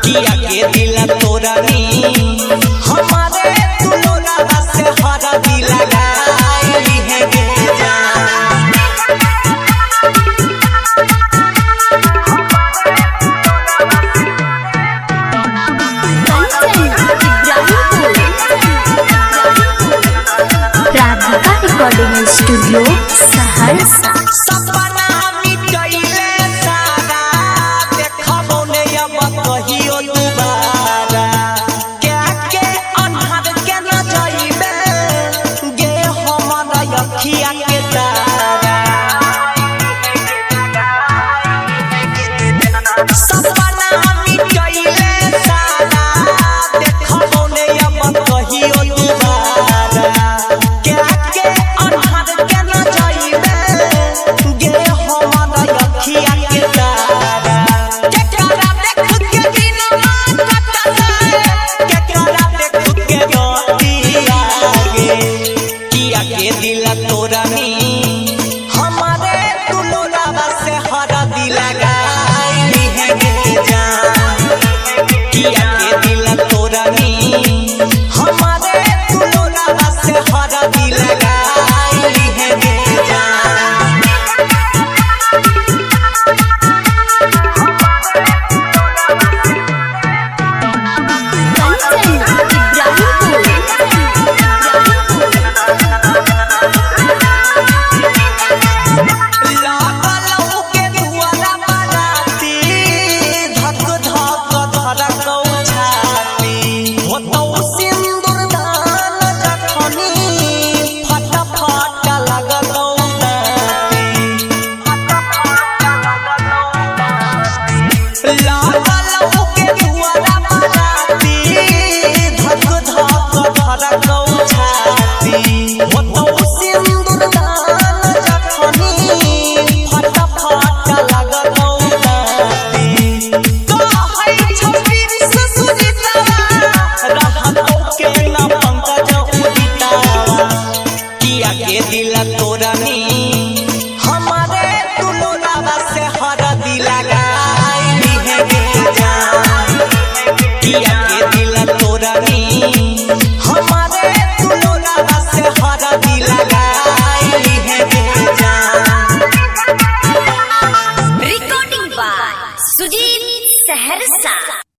किया के दिला तोरा नी हमारे तुलोरा से हरा दिल लगाई है गे जान। Radhika recording studio Saharsa. दिला तोरा नी हमारे तुलोरा से हरा दिल लगाई है गे जान। किया के दिला तोरा नी हमारे तुलोरा से हरा दिल लगाई है गे जान। छाती